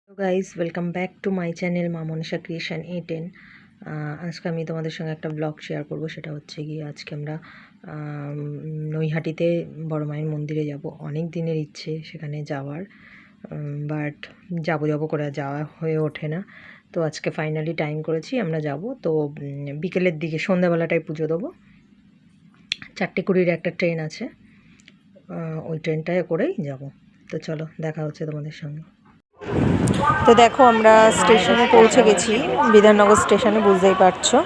Hello guys, welcome back to my channel মা Manasa creation A10। আজকে আমি তোমাদের সঙ্গে একটা ব্লগ শেয়ার করব। সেটা হচ্ছে গিয়ে আজকে আমরা নৈহাটিতে বড় মায়ের মন্দিরে যাব। অনেক দিনের ইচ্ছে সেখানে যাওয়ার, বাট যাবো করে যাওয়া হয়ে ওঠে না। তো আজকে ফাইনালি টাইম করেছি, আমরা যাব। তো বিকেলের দিকে সন্ধ্যাবেলাটায় পুজো দেবো। 4:20-র একটা ট্রেন আছে, ওই ট্রেনটায় করেই যাব। তো চলো, দেখা হচ্ছে তোমাদের সঙ্গে। তো দেখো, আমরা স্টেশনে পৌঁছে গেছি, বিধাননগর স্টেশনে। বুঝতেই পারছো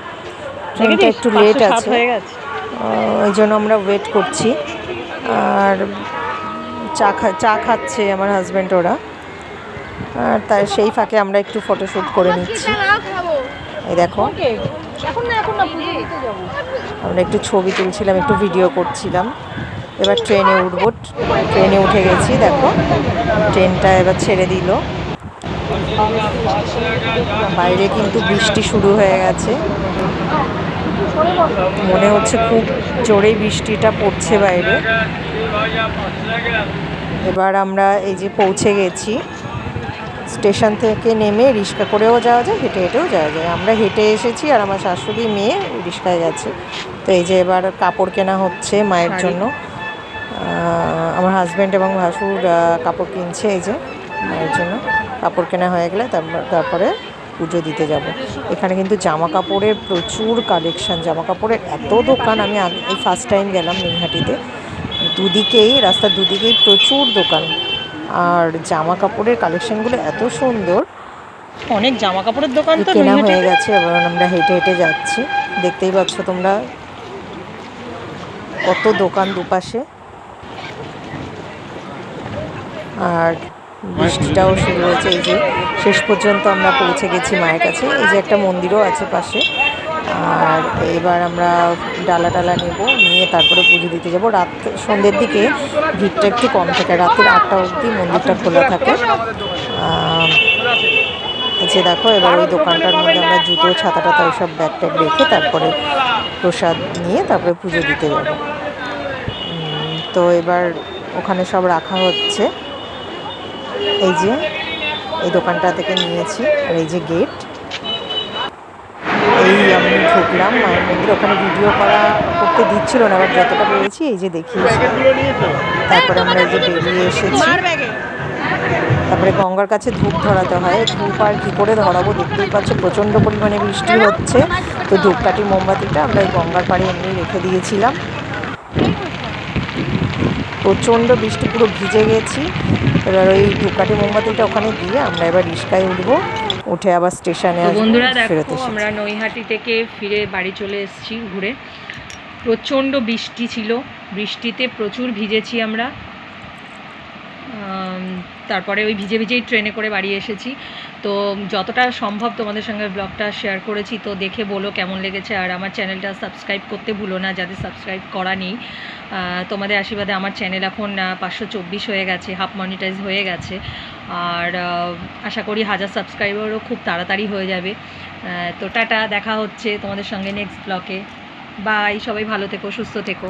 ট্রেনটা একটু লেট আছে, ওই জন্য আমরা ওয়েট করছি। আর চা খাচ্ছে আমার হাজব্যান্ড, ওরা। আর তার সেই ফাঁকে আমরা একটু ফটোশ্যুট করে নিচ্ছি। এই দেখো, আমরা একটু ছবি তুলছিলাম, একটু ভিডিও করছিলাম। এবার ট্রেনে উঠবো, ট্রেনে উঠে গেছি। দেখো, ট্রেনটা এবার ছেড়ে দিল। বাইরে কিন্তু বৃষ্টি শুরু হয়ে গেছে, মনে হচ্ছে খুব জোরেই বৃষ্টিটা পড়ছে বাইরে। এবার আমরা এই যে পৌঁছে গেছি। স্টেশন থেকে নেমে রিক্সা করেও যাওয়া যায়, হেঁটে হেঁটেও যাওয়া যায়। আমরা হেঁটে এসেছি, আর আমার শাশুড়ি মেয়ে রিক্সায় গেছে। তো এই যে এবার কাপড় কেনা হচ্ছে মায়ের জন্য। আমার হাজব্যান্ড এবং ভাসুর কাপড় কিনছে। এই যে মায়ের জন্য কাপড় কেনা হয়ে গেলে তারপরে পুজো দিতে যাব। এখানে কিন্তু জামা কাপড়ের প্রচুর কালেকশান, জামা কাপড়ের এত দোকান। আমি এই ফার্স্ট টাইম গেলাম নৈহাটিতে। রাস্তার দুদিকেই প্রচুর দোকান, আর জামা কাপড়ের কালেকশানগুলো এত সুন্দর। অনেক জামা কাপড়ের দোকান তো কেনা হয়ে গেছে। এবার আমরা হেঁটে হেঁটে যাচ্ছি, দেখতেই পাচ্ছ তোমরা কত দোকান দুপাশে। আর বৃষ্টিটাও শুরু হয়েছে। এই যে শেষ পর্যন্ত আমরা পৌঁছে গেছি মায়ের কাছে। এই যে একটা মন্দিরও আছে পাশে। আর এবার আমরা ডালা নেব, নিয়ে তারপরে পুজো দিতে যাব। সন্ধ্যের দিকে ভিড়টা একটু কম থাকে, রাতের 8টা অবধি মন্দিরটা খোলা থাকে। যে দেখো, এবার ওই দোকানটার মধ্যে আমরা জুতো, ছাতা টাতা এইসব ব্যাগ ট্যাগ রেখে তারপরে প্রসাদ নিয়ে তারপরে পুজো দিতে যাব। তো এবার ওখানে সব রাখা হচ্ছে। এই যে এই দোকানটা থেকে নিয়েছি, আর এই যে গেট। এই আমি ঢুকলাম মায়ের মন্দিরে। ওখানে ভিডিও করতে দিচ্ছিল না, আবার যতটা পেরেছি এই যে দেখিয়েছি। তারপরে আমরা এই যে বেরিয়ে এসেছি। তারপরে গঙ্গার কাছে ধূপ ধরাতে হয়। ধূপ আর কী করে ধরাবো, দেখতেই পাচ্ছ প্রচণ্ড পরিমাণে বৃষ্টি হচ্ছে। তো ধূপকাঠি মোমবাতিটা আমরা এই গঙ্গার পাড়ে এমনি রেখে দিয়েছিলাম। প্রচণ্ড বৃষ্টি, পুরো ভিজে গেছি। এবার ওই ধূপকাঠি মোমবাতিটা ওখানে দিয়ে আমরা এবার রিক্সায় উঠবো, উঠে আবার স্টেশনে আসবো। বন্ধুরা দেখো, আমরা নৈহাটি থেকে ফিরে বাড়ি চলে এসেছি ঘুরে। প্রচণ্ড বৃষ্টি ছিল, বৃষ্টিতে প্রচুর ভিজেছি আমরা। তারপরে ওই ভিজেই ট্রেনে করে বাড়ি এসেছি। তো যতটা সম্ভব তোমাদের সঙ্গে ব্লগটা শেয়ার করেছি। তো দেখে বলো কেমন লেগেছে। আর আমার চ্যানেলটা সাবস্ক্রাইব করতে ভুলো না, যাদের সাবস্ক্রাইব করা নেই। তোমাদের আশীর্বাদে আমার চ্যানেল এখন 524 হয়ে গেছে, হাফ মনিটাইজ হয়ে গেছে। আর আশা করি 1000 সাবস্ক্রাইবারও খুব তাড়াতাড়ি হয়ে যাবে। তো টাটা, দেখা হচ্ছে তোমাদের সঙ্গে নেক্সট ব্লগে। বাই, সবাই ভালো থেকো, সুস্থ থেকো।